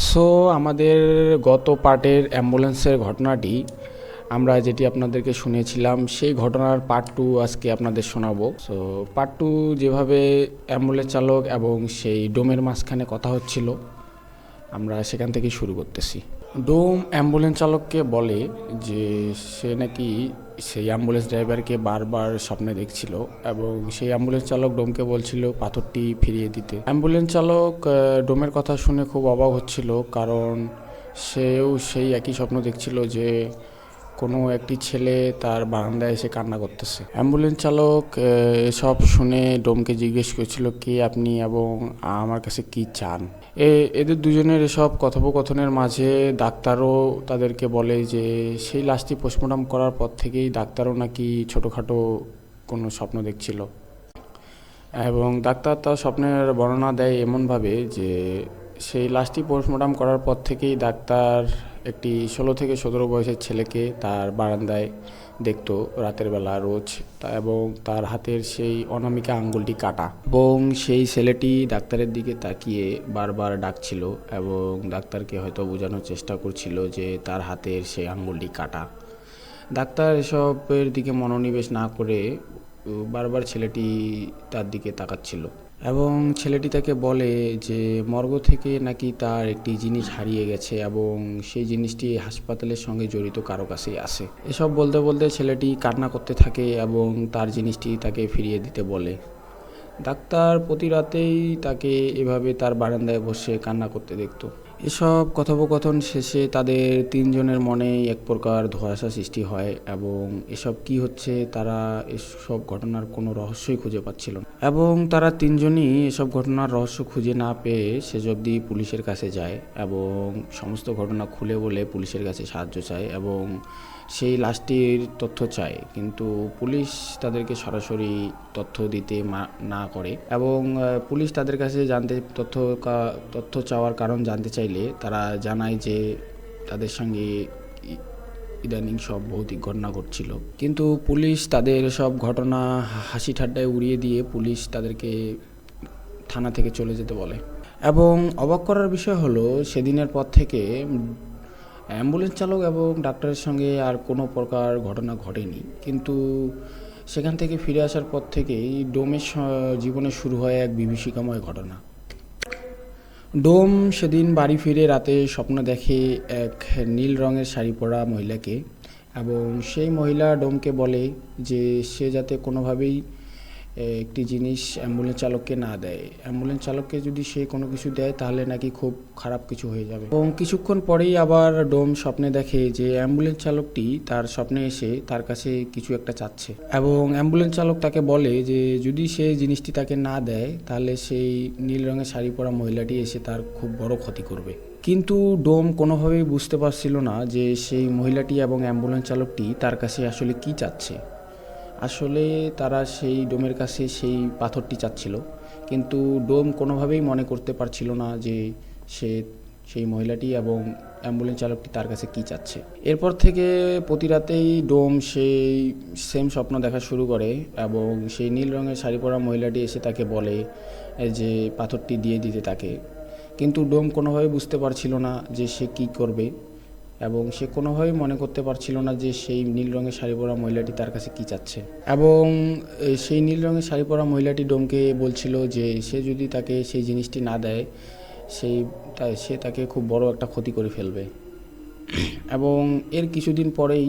So আমাদের গত পার্টের অ্যাম্বুলেন্সের ঘটনাটি আমরা যেটি আপনাদেরকে শুনেছিলাম সেই ঘটনার পার্ট টু আজকে আপনাদের শোনাবো। সো পার্ট টু যেভাবে অ্যাম্বুলেন্স চালক এবং সেই ডোমের মাঝখানে কথা হচ্ছিল আমরা সেখান থেকেই শুরু করতেছি। ডোম অ্যাম্বুলেন্স চালককে বলে যে সে নাকি সেই অ্যাম্বুলেন্স ড্রাইভারকে বারবার স্বপ্নে দেখছিল এবং সেই অ্যাম্বুলেন্স চালক ডোমকে বলছিল পাথরটি ফিরিয়ে দিতে। অ্যাম্বুলেন্স চালক ডোমের কথা শুনে খুব অবাক হচ্ছিল, কারণ সেও সেই একই স্বপ্ন দেখছিল যে কোনো একটি ছেলে তার বারান্দায় এসে কান্না করতেছে। অ্যাম্বুলেন্স চালক এসব শুনে ডোমকে জিজ্ঞেস করছিল কে আপনি এবং আমার কাছে কি চান। এদের দুজনের এসব কথোপকথনের মাঝে ডাক্তারও তাদেরকে বলে যে সেই লাশটি পোস্টমর্টম করার পর থেকেই ডাক্তারও নাকি ছোটোখাটো কোনো স্বপ্ন দেখছিল এবং ডাক্তার তার স্বপ্নের বর্ণনা দেয় এমনভাবে যে সেই লাশটি পোস্টমর্টম করার পর থেকেই ডাক্তার একটি 16 থেকে 17 বয়সের ছেলেকে তার বারান্দায় দেখতো রাতের বেলা রোজ, এবং তার হাতের সেই অনামিকা আঙ্গুলটি কাটা, এবং সেই ছেলেটি ডাক্তারের দিকে তাকিয়ে বারবার ডাকছিল এবং ডাক্তারকে হয়তো বোঝানোর চেষ্টা করছিল যে তার হাতের সেই আঙ্গুলটি কাটা। ডাক্তার এসবের দিকে মনোনিবেশ না করে বারবার ছেলেটি তার দিকে তাকাচ্ছিল এবং ছেলেটি তাকে বলে যে মর্গ থেকে নাকি তার একটি জিনিস হারিয়ে গেছে এবং সেই জিনিসটি হাসপাতালের সঙ্গে জড়িত কারো কাছেই আছে। এসব বলতে বলতে ছেলেটি কান্না করতে থাকে এবং তার জিনিসটি তাকে ফিরিয়ে দিতে বলে। ডাক্তার প্রতি রাতেই তাকে এভাবে তার বারান্দায় বসে কান্না করতে দেখত। এসব কথোপকথন শেষে তাদের তিনজনের মনে এক প্রকার ধোঁয়াশা সৃষ্টি হয় এবং এসব কি হচ্ছে তারা এসব ঘটনার কোনো রহস্যই খুঁজে পাচ্ছিল না, এবং তারা তিনজনই এসব ঘটনার রহস্য খুঁজে না পেয়ে শেষ অবধি পুলিশের কাছে যায় এবং সমস্ত ঘটনা খুলে বলে পুলিশের কাছে সাহায্য চায় এবং সেই লাশটির তথ্য চায়, কিন্তু পুলিশ তাদেরকে সরাসরি তথ্য দিতে না করে এবং পুলিশ তাদের কাছে তথ্য চাওয়ার কারণ জানতে চাইলে তারা জানায় যে তাদের সঙ্গে ইদানিং সব ভৌতিক ঘটনা ঘটছিল, কিন্তু পুলিশ তাদের সব ঘটনা হাসি ঠাট্টায় উড়িয়ে দিয়ে পুলিশ তাদেরকে থানা থেকে চলে যেতে বলে। এবং অবাক করার বিষয় হলো সেদিনের পর থেকে অ্যাম্বুলেন্স চালক এবং ডাক্তারের সঙ্গে আর কোনো প্রকার ঘটনা ঘটেনি, কিন্তু সেখান থেকে ফিরে আসার পর থেকেই ডোমের জীবনে শুরু হয় এক বিভীষিকাময় ঘটনা। ডোম সেদিন বাড়ি ফিরে রাতে স্বপ্ন দেখে এক নীল রঙের শাড়ি পরা মহিলাকে, এবং সেই মহিলা ডোমকে বলে যে সে যাতে কোনোভাবেই একটি জিনিস অ্যাম্বুলেন্স চালককে না দেয়। অ্যাম্বুলেন্স চালককে যদি সে কোনো কিছু দেয় তাহলে নাকি খুব খারাপ কিছু হয়ে যাবে। এবং কিছুক্ষণ পরেই আবার ডোম স্বপ্নে দেখে যে অ্যাম্বুলেন্স চালকটি তার স্বপ্নে এসে তার কাছে কিছু একটা চাচ্ছে, এবং অ্যাম্বুলেন্স চালক তাকে বলে যে যদি সে জিনিসটি তাকে না দেয় তাহলে সেই নীল রঙের শাড়ি পরা মহিলাটি এসে তার খুব বড় ক্ষতি করবে। কিন্তু ডোম কোনোভাবেই বুঝতে পারছিল না যে সেই মহিলাটি এবং অ্যাম্বুলেন্স চালকটি তার কাছে আসলে কি চাচ্ছে। আসলে তারা সেই ডোমের কাছে সেই পাথরটি চাচ্ছিল, কিন্তু ডোম কোনোভাবেই মনে করতে পারছিল না যে সে সেই মহিলাটি এবং অ্যাম্বুলেন্স চালকটি তার কাছে কি চাচ্ছে। এরপর থেকে প্রতি রাতেই ডোম সেই সেম স্বপ্ন দেখা শুরু করে এবং সেই নীল রঙের শাড়ি পরা মহিলাটি এসে তাকে বলে যে পাথরটি দিয়ে দিতে তাকে, কিন্তু ডোম কোনোভাবেই বুঝতে পারছিল না যে সে কী করবে এবং সে কোনোভাবেই মনে করতে পারছিল না যে সেই নীল রঙের শাড়ি পরা মহিলাটি তার কাছে কী চাচ্ছে। এবং সেই নীল রঙের শাড়ি পরা মহিলাটি ডোমকে বলছিল যে সে যদি তাকে সেই জিনিসটি না দেয় সে তাকে খুব বড় একটা ক্ষতি করে ফেলবে। এবং এর কিছুদিন পরেই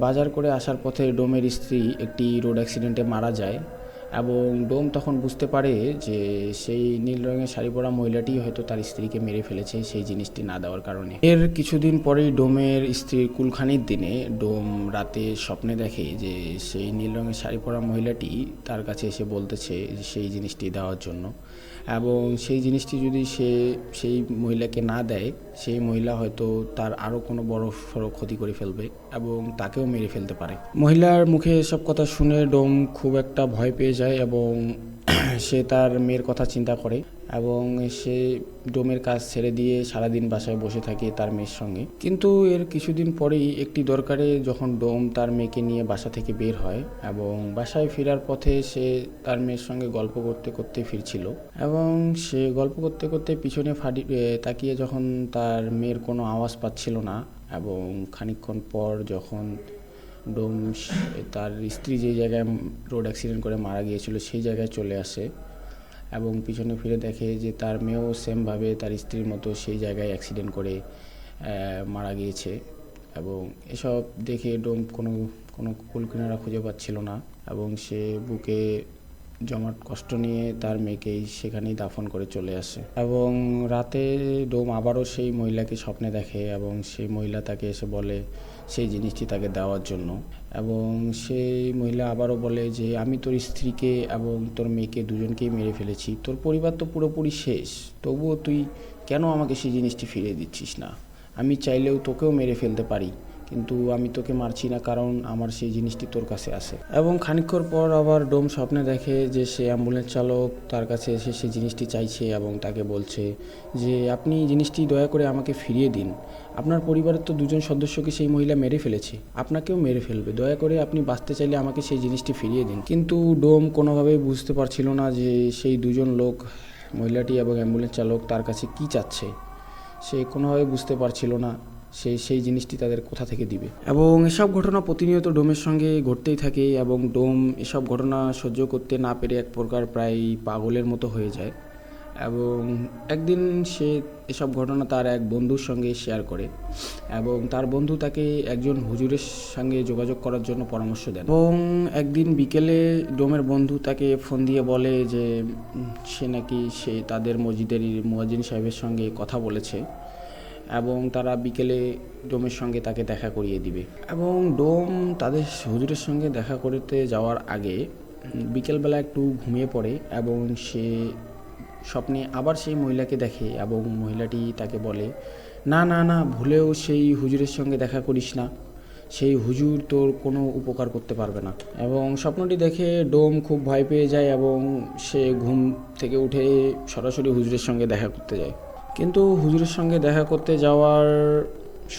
বাজার করে আসার পথে ডোমের স্ত্রী একটি রোড অ্যাক্সিডেন্টে মারা যায়, এবং ডোম তখন বুঝতে পারে যে সেই নীল রঙের শাড়ি পরা মহিলাটি হয়তো তার স্ত্রীকে মেরে ফেলেছে সেই জিনিসটি না দেওয়ার কারণে। এর কিছুদিন পরেই ডোমের স্ত্রীর কুলখানির দিনে ডোম রাতে স্বপ্নে দেখে যে সেই নীল রঙের শাড়ি পরা মহিলাটি তার কাছে এসে বলতেছে সেই জিনিসটি দেওয়ার জন্য, এবং সেই জিনিসটি যদি সে সেই মহিলাকে না দেয় সেই মহিলা হয়তো তার আরও কোনো বড় সড়ো ক্ষতি করে ফেলবে এবং তাকেও মেরে ফেলতে পারে। মহিলার মুখে এসব কথা শুনে ডোম খুব একটা ভয় পেয়ে যায় এবং সে তার মেয়ের কথা চিন্তা করে এবং সে ডোমের কাজ ছেড়ে দিয়ে সারাদিন বাসায় বসে থাকে তার মেয়ের সঙ্গে। কিন্তু এর কিছুদিন পরেই একটি দরকারে যখন ডোম তার মেয়েকে নিয়ে বাসা থেকে বের হয় এবং বাসায় ফেরার পথে সে তার মেয়ের সঙ্গে গল্প করতে করতে ফিরছিল এবং সে গল্প করতে করতে পিছনে তাকিয়ে যখন তার মেয়ের কোনো আওয়াজ পাচ্ছিল না এবং খানিকক্ষণ পর যখন ডোম তার স্ত্রী যে জায়গায় রোড অ্যাক্সিডেন্ট করে মারা গিয়েছিল সেই জায়গায় চলে আসে এবং পিছনে ফিরে দেখে যে তার মেয়েও সেমভাবে তার স্ত্রীর মতো সেই জায়গায় অ্যাক্সিডেন্ট করে মারা গিয়েছে এবং এসব দেখে ডোম কোনো কোনো কুলকিনারা খুঁজে পাচ্ছিল না এবং সে বুকে জমাট কষ্ট নিয়ে তার মেয়েকেই সেখানেই দাফন করে চলে আসে এবং রাতে ডোম আবারও সেই মহিলাকে স্বপ্নে দেখে এবং সেই মহিলা তাকে এসে বলে সেই জিনিসটি তাকে দেওয়ার জন্য এবং সেই মহিলা আবারও বলে যে আমি তোর স্ত্রীকে এবং তোর মেয়েকে দুজনকেই মেরে ফেলেছি, তোর পরিবার তো পুরোপুরি শেষ, তবুও তুই কেন আমাকে সেই জিনিসটি ফিরিয়ে দিচ্ছিস না? আমি চাইলেও তোকেও মেরে ফেলতে পারি, কিন্তু আমি তোকে মারছি না কারণ আমার সেই জিনিসটি তোর কাছে আছে। এবং খানিকক্ষণ পর আবার ডোম স্বপ্নে দেখে যে সে অ্যাম্বুলেন্স চালক তার কাছে এসে সেই জিনিসটি চাইছে এবং তাকে বলছে যে আপনি জিনিসটি দয়া করে আমাকে ফিরিয়ে দিন, আপনার পরিবারের তো দুজন সদস্যকে সেই মহিলা মেরে ফেলেছে, আপনাকেও মেরে ফেলবে, দয়া করে আপনি বাঁচতে চাইলে আমাকে সেই জিনিসটি ফিরিয়ে দিন। কিন্তু ডোম কোনোভাবেই বুঝতে পারছিল না যে সেই দুজন লোক, মহিলাটি এবং অ্যাম্বুলেন্স চালক, তার কাছে কী চাচ্ছে। সে কোনোভাবে বুঝতে পারছিল না সেই জিনিসটি তাদের কোথা থেকে দিবে। এবং এসব ঘটনা প্রতিনিয়ত ডোমের সঙ্গে ঘটতেই থাকে এবং ডোম এসব ঘটনা সহ্য করতে না পেরে এক প্রকার প্রায় পাগলের মতো হয়ে যায় এবং একদিন সে এসব ঘটনা তার এক বন্ধুর সঙ্গে শেয়ার করে এবং তার বন্ধু তাকে একজন হুজুরের সঙ্গে যোগাযোগ করার জন্য পরামর্শ দেন এবং একদিন বিকেলে ডোমের বন্ধু তাকে ফোন দিয়ে বলে যে সে তাদের মসজিদের মুয়াজ্জিন সাহেবের সঙ্গে কথা বলেছে এবং তারা বিকেলে ডোমের সঙ্গে তাকে দেখা করিয়ে দিবে এবং ডোম তাদের হুজুরের সঙ্গে দেখা করতে যাওয়ার আগে বিকেলবেলা একটু ঘুমিয়ে পড়ে এবং সে স্বপ্নে আবার সেই মহিলাকে দেখে এবং মহিলাটি তাকে বলে না না না, ভুলেও সেই হুজুরের সঙ্গে দেখা করিস না, সেই হুজুর তোর কোনো উপকার করতে পারবে না। এবং স্বপ্নটি দেখে ডোম খুব ভয় পেয়ে যায় এবং সে ঘুম থেকে উঠে সরাসরি হুজুরের সঙ্গে দেখা করতে যায়। কিন্তু হুজুরের সঙ্গে দেখা করতে যাওয়ার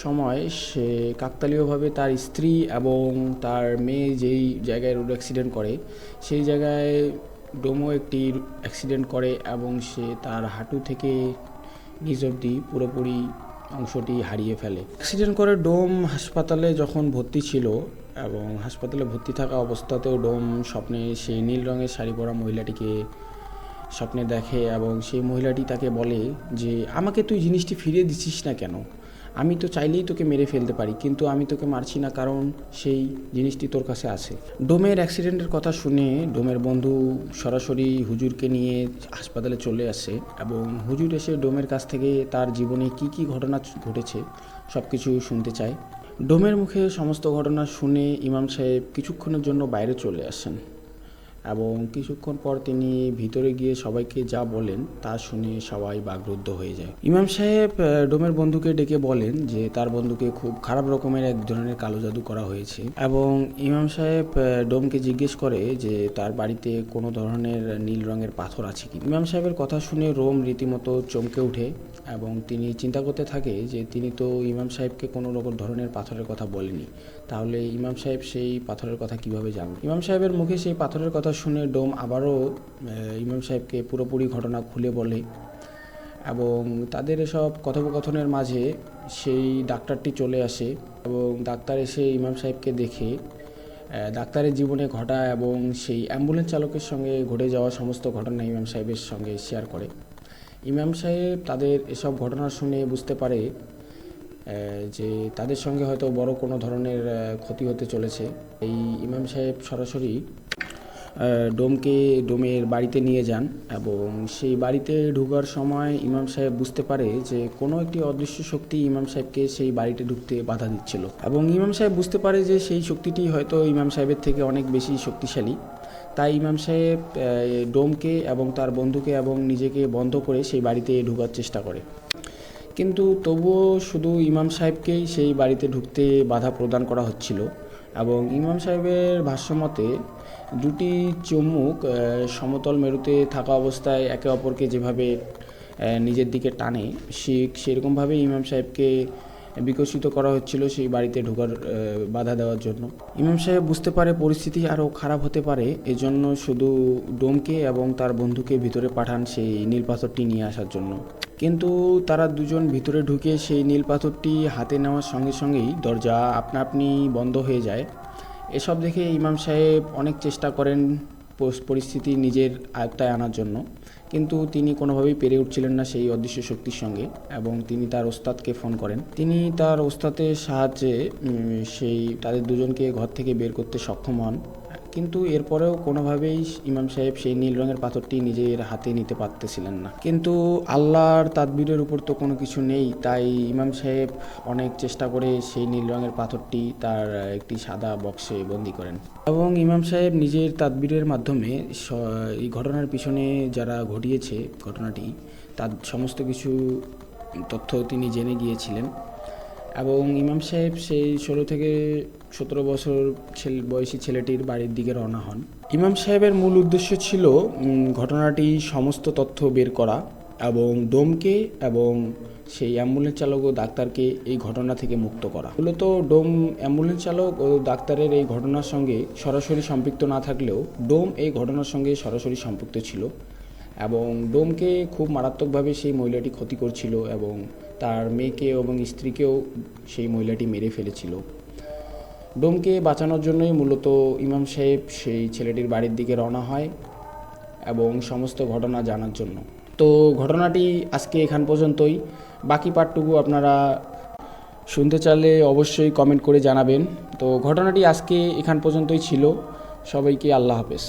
সময় সে কাকতালীয়ভাবে তার স্ত্রী এবং তার মেয়ে যেই জায়গায় রোড অ্যাক্সিডেন্ট করে সেই জায়গায় ডোমও একটি অ্যাক্সিডেন্ট করে এবং সে তার হাঁটু থেকে নিচ অবধি পুরোপুরি অংশটি হারিয়ে ফেলে। অ্যাক্সিডেন্ট করে ডোম হাসপাতালে যখন ভর্তি ছিল এবং হাসপাতালে ভর্তি থাকা অবস্থাতেও ডোম স্বপ্নে সেই নীল রঙের শাড়ি পরা মহিলাটিকে স্বপ্নে দেখে এবং সেই মহিলাটি তাকে বলে যে আমাকে তুই জিনিসটি ফিরিয়ে দিচ্ছিস না কেন? আমি তো চাইলেই তোকে মেরে ফেলতে পারি, কিন্তু আমি তোকে মারছি না কারণ সেই জিনিসটি তোর কাছে আছে। ডোমের অ্যাক্সিডেন্টের কথা শুনে ডোমের বন্ধু সরাসরি হুজুরকে নিয়ে হাসপাতালে চলে আসে এবং হুজুর এসে ডোমের কাছ থেকে তার জীবনে কি কি ঘটনা ঘটেছে সব কিছু শুনতে চায়। ডোমের মুখে সমস্ত ঘটনা শুনে ইমাম সাহেব কিছুক্ষণের জন্য বাইরে চলে আসেন এবং কিছুক্ষণ পর তিনি ভিতরে গিয়ে সবাইকে যা বলেন তা শুনে সবাই বাকরুদ্ধ হয়ে যায়। ইমাম সাহেব ডোমের বন্ধুকে ডেকে বলেন যে তার বন্ধুকে খুব খারাপ রকমের এক ধরনের কালো জাদু করা হয়েছে এবং ইমাম সাহেব ডোমকে জিজ্ঞেস করে যে তার বাড়িতে কোনো ধরনের নীল রঙের পাথর আছে কি। ইমাম সাহেবের কথা শুনে রোম রীতিমতো চমকে ওঠে এবং তিনি চিন্তা করতে থাকে যে তিনি তো ইমাম সাহেবকে কোনো রকম ধরনের পাথরের কথা বলেনি, তাহলে ইমাম সাহেব সেই পাথরের কথা কিভাবে জানবে। ইমাম সাহেবের মুখে সেই পাথরের কথা শুনে ডোম আবারও ইমাম সাহেবকে পুরোপুরি ঘটনা খুলে বলে এবং তাদের এসব কথোপকথনের মাঝে সেই ডাক্তারটি চলে আসে এবং ডাক্তার এসে ইমাম সাহেবকে দেখে ডাক্তারের জীবনে ঘটা এবং সেই অ্যাম্বুলেন্স চালকের সঙ্গে ঘটে যাওয়া সমস্ত ঘটনা ইমাম সাহেবের সঙ্গে শেয়ার করে। ইমাম সাহেব তাদের এসব ঘটনা শুনে বুঝতে পারে যে তাদের সঙ্গে হয়তো বড় কোনো ধরনের ক্ষতি হতে চলেছে। এই ইমাম সাহেব সরাসরি ডোমের বাড়িতে নিয়ে যান এবং সেই বাড়িতে ঢোকার সময় ইমাম সাহেব বুঝতে পারে যে কোনো একটি অদৃশ্য শক্তি ইমাম সাহেবকে সেই বাড়িতে ঢুকতে বাধা দিচ্ছিল এবং ইমাম সাহেব বুঝতে পারে যে সেই শক্তিটি হয়তো ইমাম সাহেবের থেকে অনেক বেশি শক্তিশালী। তাই ইমাম সাহেব ডোমকে এবং তার বন্ধুকে এবং নিজেকে বন্ধ করে সেই বাড়িতে ঢোকার চেষ্টা করে, কিন্তু তবুও শুধু ইমাম সাহেবকেই সেই বাড়িতে ঢুকতে বাধা প্রদান করা হচ্ছিল এবং ইমাম সাহেবের ভাষ্যমতে দুটি চুম্বক সমতল মেরুতে থাকা অবস্থায় একে অপরকে যেভাবে নিজের দিকে টানে সেরকমভাবে ইমাম সাহেবকে বিকশিত করা হচ্ছিল সেই বাড়িতে ঢোকার বাধা দেওয়ার জন্য। ইমাম সাহেব বুঝতে পারে পরিস্থিতি আরও খারাপ হতে পারে, এজন্য শুধু ডোমকে এবং তার বন্ধুকে ভিতরে পাঠান সেই নীল পাথরটি নিয়ে আসার জন্য। কিন্তু তারা দুজন ভিতরে ঢুকে সেই নীল পাথরটি হাতে নেওয়ার সঙ্গে সঙ্গেই দরজা আপনা আপনি বন্ধ হয়ে যায়। এসব দেখে ইমাম সাহেব অনেক চেষ্টা করেন পরিস্থিতি নিজের আয়ত্তায় আনার জন্য, কিন্তু তিনি কোনোভাবেই পেরে উঠছিলেন না সেই অদৃশ্য শক্তির সঙ্গে, এবং তিনি তার ওস্তাদকে ফোন করেন। তিনি তার ওস্তাদের সাহায্যে তাদের দুজনকে ঘর থেকে বের করতে সক্ষম হন, কিন্তু এরপরেও কোনোভাবেই ইমাম সাহেব সেই নীল রঙের পাথরটি নিজের হাতে নিতে পারতেছিলেন না। কিন্তু আল্লাহর তাদবীরের উপর তো কোনো কিছু নেই, তাই ইমাম সাহেব অনেক চেষ্টা করে সেই নীল রঙের পাথরটি তার একটি সাদা বক্সে বন্দি করেন, এবং ইমাম সাহেব নিজের তাদবীরের মাধ্যমে এই ঘটনার পিছনে যারা ঘটিয়েছে ঘটনাটি তার সমস্ত কিছু তথ্য তিনি জেনে গিয়েছিলেন। এবং ইমাম সাহেব সেই 16 থেকে 17 বছর বয়সী ছেলেটির বাড়ির দিকে রওনা হন। ইমাম সাহেবের মূল উদ্দেশ্য ছিল ঘটনাটি সমস্ত তথ্য বের করা এবং ডোমকে এবং সেই অ্যাম্বুলেন্স চালক ও ডাক্তারকে এই ঘটনা থেকে মুক্ত করা। মূলত ডোম অ্যাম্বুলেন্স চালক ও ডাক্তারের এই ঘটনার সঙ্গে সরাসরি সম্পৃক্ত না থাকলেও ডোম এই ঘটনার সঙ্গে সরাসরি সম্পৃক্ত ছিল, এবং ডোমকে খুব মারাত্মকভাবে সেই মহিলাটি ক্ষতি করছিল এবং তার মেয়েকে এবং স্ত্রীকেও সেই মহিলাটি মেরে ফেলেছিল। ডোমকে বাঁচানোর জন্যই মূলত ইমাম সাহেব সেই ছেলেটির বাড়ির দিকে রওনা হয় এবং সমস্ত ঘটনা জানার জন্য। তো ঘটনাটি আজকে এখান পর্যন্তই। বাকি পার্টটুকু আপনারা শুনতে চাইলে অবশ্যই কমেন্ট করে জানাবেন। তো ঘটনাটি আজকে এখান পর্যন্তই ছিল। সবাইকে আল্লাহ হাফেজ।